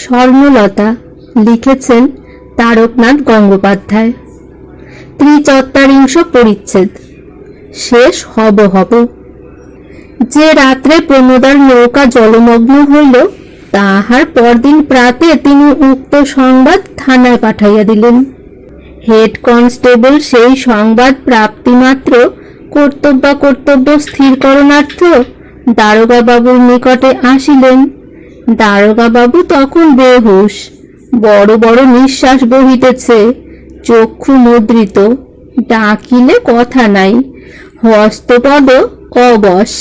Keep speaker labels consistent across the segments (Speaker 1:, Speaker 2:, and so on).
Speaker 1: স্বর্ণলতা, লিখেছেন তারকনাথ গঙ্গোপাধ্যায়। ত্রিচত্বরিংশ পরিচ্ছেদ। শেষ হব হব। যে রাত্রে প্রমোদার নৌকা জলমগ্ন হইল, তাহার পরদিন প্রাতে তিনি উক্ত সংবাদ থানায় পাঠাইয়া দিলেন। হেড কনস্টেবল সেই সংবাদ প্রাপ্তিমাত্র কর্তব্য স্থিরকরণার্থ দারোগা বাবুর নিকটে আসিলেন। দারোগা বাবু তখন বেহুশ, বড় বড় নিঃশ্বাস বহিতেছে, চক্ষু মুদ্রিত, ডাকিলে কথা নাই, হস্তপদ অবশ।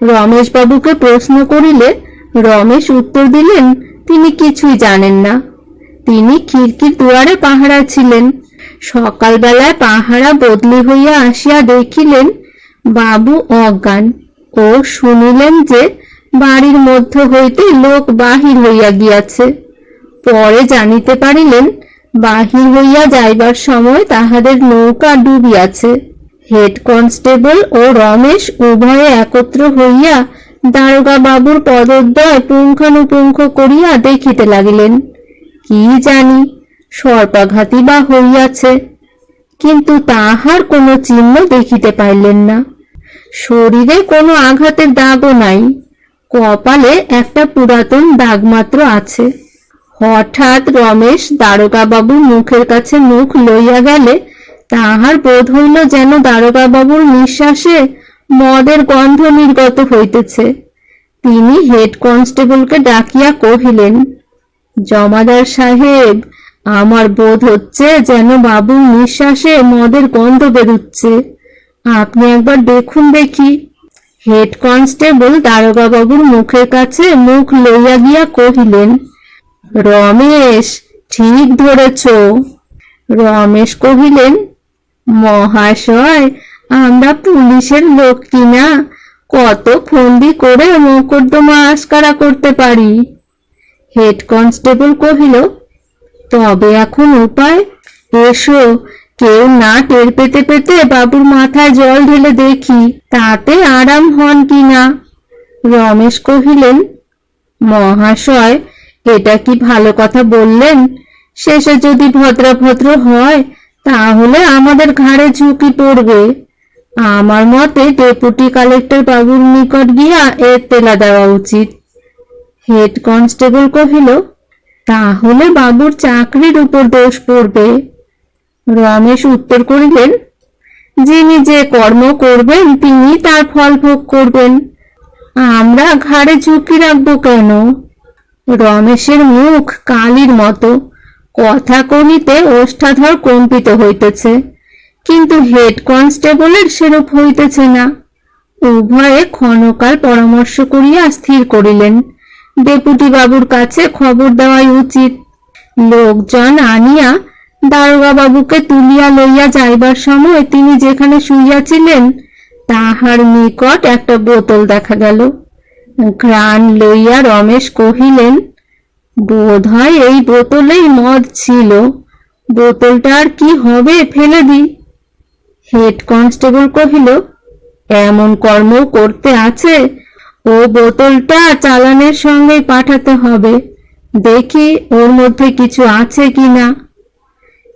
Speaker 1: রমেশবাবুকে প্রশ্ন করিলে রমেশ উত্তর দিলেন তিনি কিছুই জানেন না। তিনি খিড়কির দুয়ারে পাহারা ছিলেন। সকালবেলায় পাহারা বদলি হইয়া আসিয়া দেখিলেন বাবু অজ্ঞান, ও শুনিলেন যে বাড়ির মধ্য হইতে লোক বাহির হইয়া গিয়াছে। পরে জানিতে পারিলেন বাহির হইয়া যাইবার সময় তাহাদের নৌকা ডুবিয়াছে। হেড কনস্টেবল ও রমেশ উভয়ে একত্র হইয়া দারোগা বাবুর পদদ্বয় পুঙ্খানুপুঙ্খ করিয়া দেখিতে লাগিলেন। কি জানি সর্পাঘাতই বা হইয়াছে, কিন্তু তাহার কোনো চিহ্ন দেখিতে পাইলেন না। শরীরে কোনো আঘাতের দাগও নাই, কপালে একটা পুরাতন দাগ মাত্র আছে। হঠাৎ রমেশ দারোগা বাবুর মুখের কাছে মুখ লইয়া গেলে তাহার বোধ হইল যেন দারোগা বাবুর নিঃশ্বাসে মদের গন্ধ নির্গত হইতেছে। তিনি হেড কনস্টেবলকে ডাকিয়া কহিলেন, জমাদার সাহেব, আমার বোধ হচ্ছে যেন বাবুর নিঃশ্বাসে মদের গন্ধ বেরুচ্ছে, আপনি একবার দেখুন দেখি। হেড কনস্টেবল দারোগা বাবুর মুখের কাছে মুখ লইয়া গিয়া কহিলেন, রমেশ, ঠিক ধরেছ। রমেশ কহিলেন, মহাশয়, আমরা পুলিশের লোক কিনা, কত ফন্দি করে মোকদ্দমা আস্কারা করতে পারি। হেড কনস্টেবল কহিল, তবে এখন উপায়? এসো, কেউ না টের পেতে পেতে বাবুর মাথায় জল ঢেলে দেখি, তাতে আরাম হন কিনা। রমেশ কহিলেন, মহাশয়, এটা কি ভালো কথা বললেন? শেষে যদি ভদ্রাভদ্র হয় তাহলে আমাদের ঘাড়ে ঝুঁকি পড়বে। আমার মতে ডেপুটি কালেক্টর বাবুর নিকট গিয়া এর তেলা দেওয়া উচিত। হেড কনস্টেবল কহিল, তাহলে বাবুর চাকরির উপর দোষ পড়বে। রমেশ উত্তর করিলেন, যিনি যে কর্ম করবেন তিনি তার ফল ভোগ করবেন, আমরা ঘাড়ে ঝুঁকি রাখবো কেন? রমেশের মুখ কালির মতো, কথা কহিতে ওষ্ঠাধর কম্পিত হইতেছে, কিন্তু হেড কনস্টেবলের সেরূপ হইতেছে না। উভয়ে ক্ষণকাল পরামর্শ করিয়া স্থির করিলেন ডেপুটি বাবুর কাছে খবর দেওয়াই উচিত। লোকজন আনিয়া দারোগা বাবুকে তুলিয়া লইয়া যাইবার সময় তিনি যেখানে শুইয়াছিলেন তাহার নিকট একটা বোতল দেখা গেল। ঘ্রাণ লইয়া রমেশ কহিলেন, বোধ হয় এই বোতলেই মদ ছিল, বোতলটা আর কি হবে, ফেলে দি। হেড কনস্টেবল কহিল, এমন কর্ম করতে আছে, ও বোতলটা চালানের সঙ্গে পাঠাতে হবে, দেখি ওর মধ্যে কিছু আছে কিনা।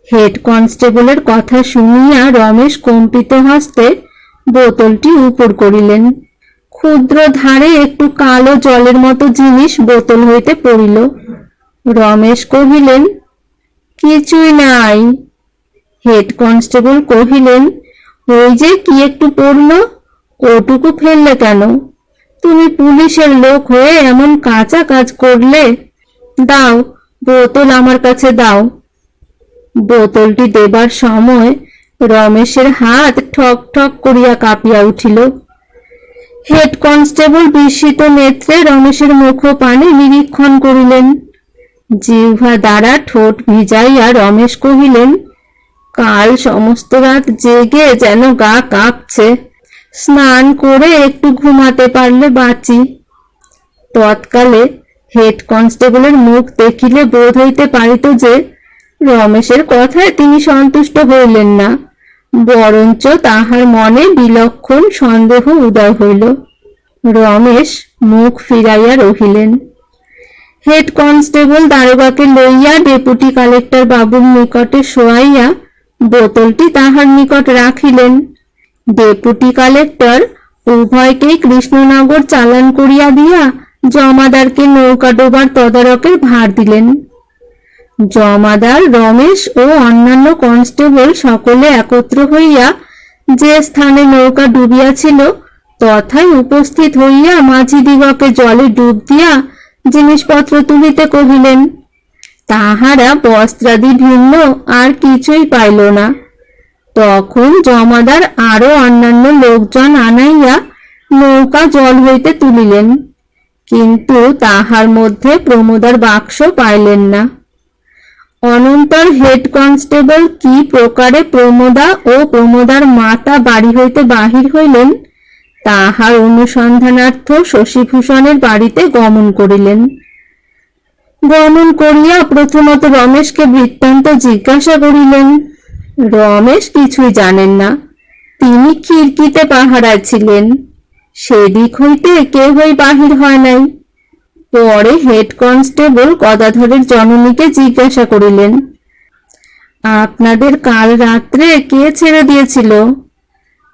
Speaker 1: হেড কনস্টেবলের কথা শুনিয়া রমেশ কম্পিত হস্তে বোতলটি উপর করিলেন। ক্ষুদ্র ধারে একটু কালো জলের মতো জিনিস বোতল হইতে পড়িল। রমেশ কহিলেন, কিছুই নাই। হেড কনস্টেবল কহিলেন, ওই যে কি একটু পড়ল, ওটুকু ফেললে কেন? তুমি পুলিশের লোক হয়ে এমন কাঁচা কাজ করলে? দাও, বোতল আমার কাছে দাও। বোতলটি দেবার সময় রমেশের হাত ঠক ঠক করিয়া কাঁপিয়া উঠিল। হেড কনস্টেবল বিস্মিত নেত্রে রমেশের মুখপানে নিরীক্ষণ করিলেন। জিহ্বা দ্বারা ঠোঁট ভিজাইয়া রমেশ কহিলেন, কাল সমস্ত রাত জেগে যেন গা কাঁপছে, স্নান করে একটু ঘুমাতে পারলে বাঁচি। তৎকালে হেড কনস্টেবলের মুখ দেখিলে বোধ হইতে পারিত যে রমেশের কথায় তিনি সন্তুষ্ট হইলেন না, বরঞ্চ তাহার মনে বিলক্ষণ সন্দেহ উদয় হইল। রমেশ মুখ ফিরাইয়া রহিলেন। হেড কনস্টেবল দারোগাকে লইয়া ডেপুটি কালেক্টর বাবুর নিকটে শোয়াইয়া বোতলটি তাহার নিকট রাখিলেন। ডেপুটি কালেক্টর উভয়কেই কৃষ্ণনগর চালান করিয়া দিয়া জমাদারকে নৌকা ডোবার তদারকের ভার দিলেন। জমাদার, রমেশ ও অন্যান্য কনস্টেবল সকলে একত্র হইয়া যে স্থানে নৌকা ডুবিয়াছিল তথায় উপস্থিত হইয়া মাঝিদিগকে জলে ডুব দিয়া জিনিসপত্র তুলিতে কহিলেন। তাহারা বস্ত্রাদি ভিন্ন আর কিছুই পাইল না। তখন জমাদার আরো অন্যান্য লোকজন আনাইয়া নৌকা জল হইতে তুলিলেন, কিন্তু তাহার মধ্যে প্রমোদার বাক্স পাইলেন না। অনন্তর হেড কনস্টেবল কি প্রকারে প্রমোদা ও প্রমোদার মাতা বাড়ি হইতে বাহির হইলেন তাহার অনুসন্ধানার্থ শশীভূষণের বাড়িতে গমন করিলেন। গমন করিয়া প্রথমত রমেশকে বৃত্তান্ত জিজ্ঞাসা করিলেন। রমেশ কিছুই জানেন না, তিনি খিড়কিতে পাহারায় ছিলেন, সেদিক হইতে কেহই বাহির হয় নাই। পরে হেড কনস্টেবল গদাধরের জননীকে জিজ্ঞাসা করিলেন, আপনাদের কাল রাত্রে কে ছেড়ে দিয়েছিল?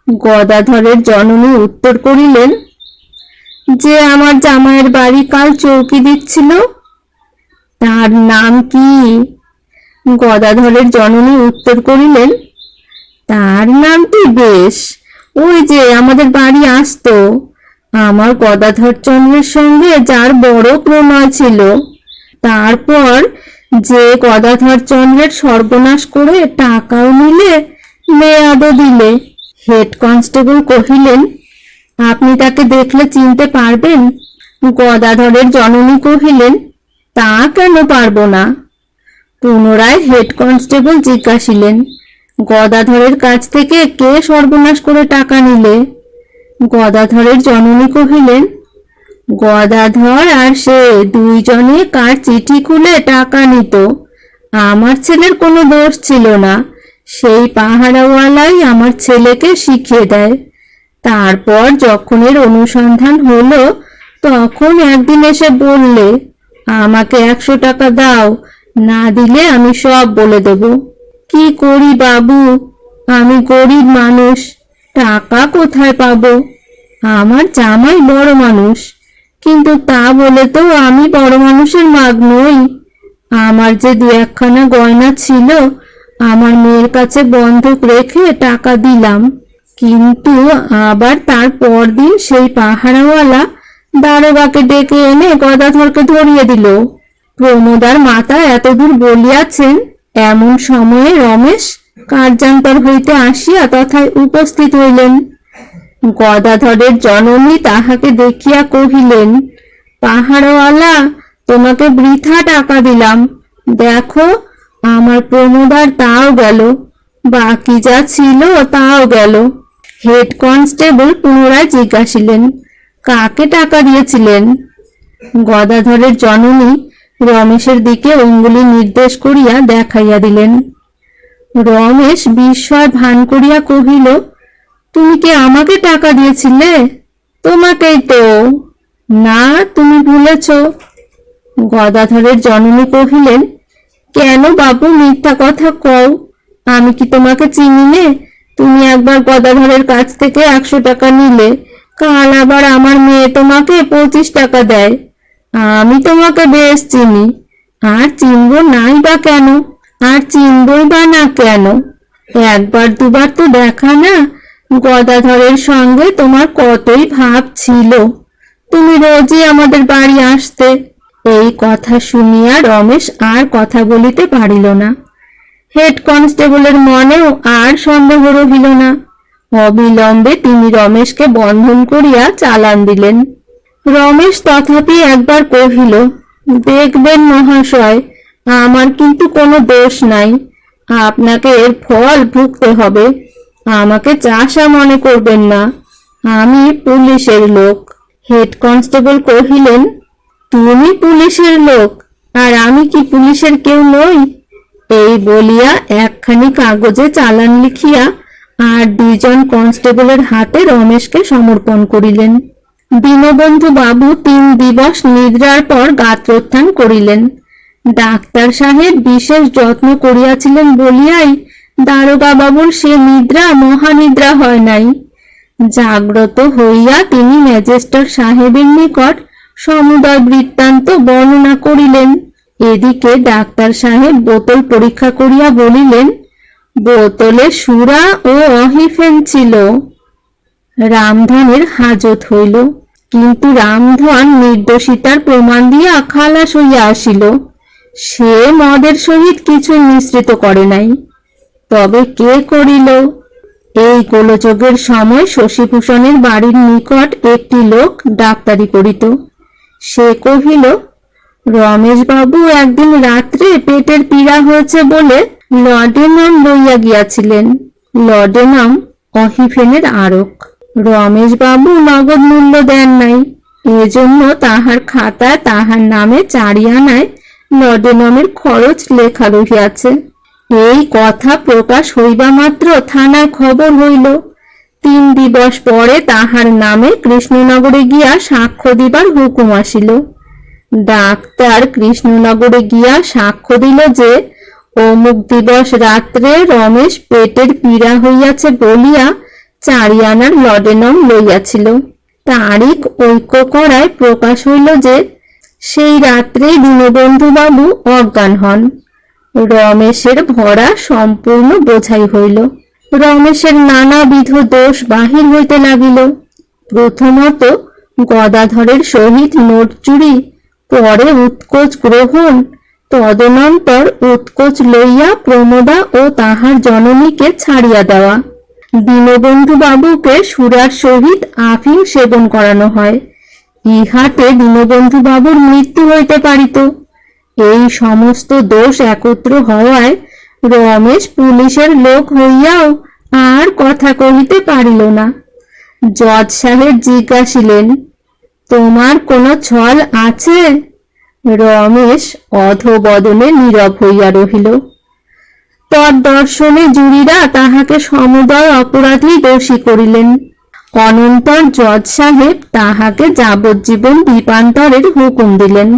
Speaker 1: গদাধরের জননী উত্তর করিলেন, যে আমার জামাইয়ের বাড়ি কাল চৌকি দিচ্ছিল। তার নাম কি? গদাধরের জননী উত্তর করিলেন, তার নামটি বেশ, ওই যে আমাদের বাড়ি আসতো। আমার গদাধর চন্দ্রের সঙ্গে যার বড় প্রণয় ছিল, তারপর যে গদাধর চন্দ্রের সর্বনাশ করে টাকাও নিলে, মেয়াদও দিলে। হেড কনস্টেবল কহিলেন, আপনি তাকে দেখলে চিনতে পারবেন? গদাধরের জননী কহিলেন, তা কেন পারবো না? পুনরায় হেড কনস্টেবল জিজ্ঞাসিলেন, গদাধরের কাছ থেকে কে সর্বনাশ করে টাকা নিলে? গদাধরের জননী কহিলেন, গদাধর আর সে দুইজনে কার চিঠি খুলে টাকা নিত। আমার ছেলের কোনো দোষ ছিল না, সেই পাহারাওয়ালাই আমার ছেলেকে শিখিয়ে দেয়। তারপর যখন এর অনুসন্ধান হলো তখন একদিন এসে বললে, আমাকে 100 টাকা দাও, না দিলে আমি সব বলে দেব। কি করি বাবু, আমি গরিব মানুষ, টাকা কোথায় পাবো? আমার জামাই বড় মানুষ, কিন্তু তা বলে তো আমি বড় মানুষের মাগ নই। আমার যে 2-1খানা গয়না ছিল আমার মেয়ের কাছে বন্ধক রেখে টাকা দিলাম, কিন্তু আবার তার পরদিন সেই পাহারাওয়ালা দারোগাকে ডেকে এনে গদাধরকে ধরিয়ে দিল। প্রমোদার মাতা এতদূর বলিয়াছেন, এমন সময়ে রমেশ কার্যান্তর হইতে আসিয়া তথায় উপস্থিত হইলেন। গদাধরের জননী তাহাকে দেখিয়া কহিলেন, পাহাড়ওয়ালা, তোমাকে বৃথা টাকা দিলাম, দেখো আমার প্রমোদার তাও গেল, বাকি যা ছিল তাও গেল। হেড কনস্টেবল পুনরায় জিজ্ঞাসিলেন, কাকে টাকা দিয়েছিলেন? গদাধরের জননী রমেশের দিকে অঙ্গুলি নির্দেশ করিয়া দেখাইয়া দিলেন। রমেশ বিস্ময় ভান করিয়া কহিল, তুমি কি আমাকে টাকা দিয়েছিলে? তোমাকেই তো। না, তুমি ভুলেছ। গদাধরের জননী কহিলেন, কেন বাবু মিথ্যা কথা কও? আমি কি তোমাকে চিনি নে? তুমি একবার গদাধরের কাছ থেকে 100 টাকা নিলে, কাল আবার আমার মেয়ে তোমাকে 25 টাকা দেয়। আমি তোমাকে বেশ চিনি, আর চিনবো নাই বা কেন? আর চিনবই বা না কেন? একবার দুবার তো দেখা না। গদাধরের সঙ্গে তোমার কতই ভাব ছিল, তুমি রোজই আমাদের বাড়ি আসতে। এই কথা শুনিয়া রমেশ আর কথা বলিতে পারিল না। হেড কনস্টেবলের মনেও আর সন্দেহ রহিল না। অবিলম্বে তিনি রমেশকে বন্ধন করিয়া চালান দিলেন। রমেশ তথাপি একবার কহিল, দেখবেন মহাশয়, আমার কিন্তু কোনো দোষ নাই, আপনাকে এর ফল ভুগতে হবে। আমাকে চাষা মনে করবেন না, আমি পুলিশের লোক। হেড কনস্টেবল কহিলেন, তুমি পুলিশের লোক, আর আমি কি পুলিশের কেউ নই? এই বলিয়া একখানি কাগজে চালান লিখিয়া আর 2জন কনস্টেবলের হাতে রমেশকে সমর্পণ করিলেন। দীনবন্ধু বাবু 3 দিবস নিদ্রার পর গাত্রোত্থান করিলেন। ডাক্তার সাহেব বিশেষ যত্ন করিয়াছিলেন বলিয়াই দারোগা বাবুর সে নিদ্রা মহানিদ্রা হয় নাই। জাগ্রত হইয়া তিনি ম্যাজিস্ট্রেট সাহেবের নিকট সমুদয় বৃত্তান্ত বর্ণনা করিলেন। এদিকে ডাক্তার সাহেব বোতল পরীক্ষা করিয়া বলিলেন, বোতলে সুরা ও অহিফেন ছিল। রামধনের হাজত হইল, কিন্তু রামধন নির্দোষিতার প্রমাণ দিয়া খালাস হইয়া আসিল। সে মদের সহিত কিছু মিশ্রিত করে নাই। তবে কে করিল? এই গোলযোগের সময় শশীভূষণের বাড়ির নিকট একটি লোক ডাক্তারি করিত। সে কহিল, রমেশবাবু একদিন রাত্রে পেটের পীড়া হয়েছে বলে লডেনাম লইয়া গিয়াছিলেন। লডেনাম অহিফেনের আরক। রমেশবাবু নগদ মূল্য দেন নাই, এজন্য তাহার খাতায় তাহার নামে 4 আনায় লডেনামের খরচ লেখা রহিয়াছে। এই কথা প্রকাশ হইবা মাত্র থানায় খবর হইল। 3 দিবস পরে তাহার নামে কৃষ্ণনগরে গিয়া সাক্ষ্য দিবার হুকুম আসিল। ডাক্তার কৃষ্ণনগরে গিয়া সাক্ষ্য দিল যে অমুক দিবস রাত্রে রমেশ পেটের পীড়া হইয়াছে বলিয়া 4 আনার লডেনম লইয়াছিল। তারিখ ঐক্য করায় প্রকাশ হইল যে সেই রাত্রে দীনবন্ধু বাবু অজ্ঞান হন। রমেশের ভরা সম্পূর্ণ বোঝাই হইল। রমেশের নানাবিধ দোষ বাহির হইতে লাগিল। প্রথমত গদাধরের সহিত নোট চুরি, পরে উৎকোচ গ্রহণ, তদনন্তর উৎকোচ লইয়া প্রমোদা ও তাহার জননীকে ছাড়িয়া দেওয়া। দীনবন্ধু বাবুকে সুরার সহিত আফিম সেবন করানো হয়। ইহাতে দীনবন্ধু বাবুর মৃত্যু হইতে পারিত। এই সমস্ত দোষ একত্র হওয়ায় রমেশ পুলিশের লোক হইয়াও আর কথা কহিতে পারিল না। জজ সাহেব জিজ্ঞাসিলেন, তোমার কোনো ছল আছে? রমেশ অধবদনে নীরব হইয়া রহিল। তদ্দর্শনে জুরিরা তাহাকে সমুদয় অপরাধী দোষী করিলেন। অনন্তর জজ সাহেব তাহাকে যাবজ্জীবন দ্বীপান্তরের হুকুম দিলেন।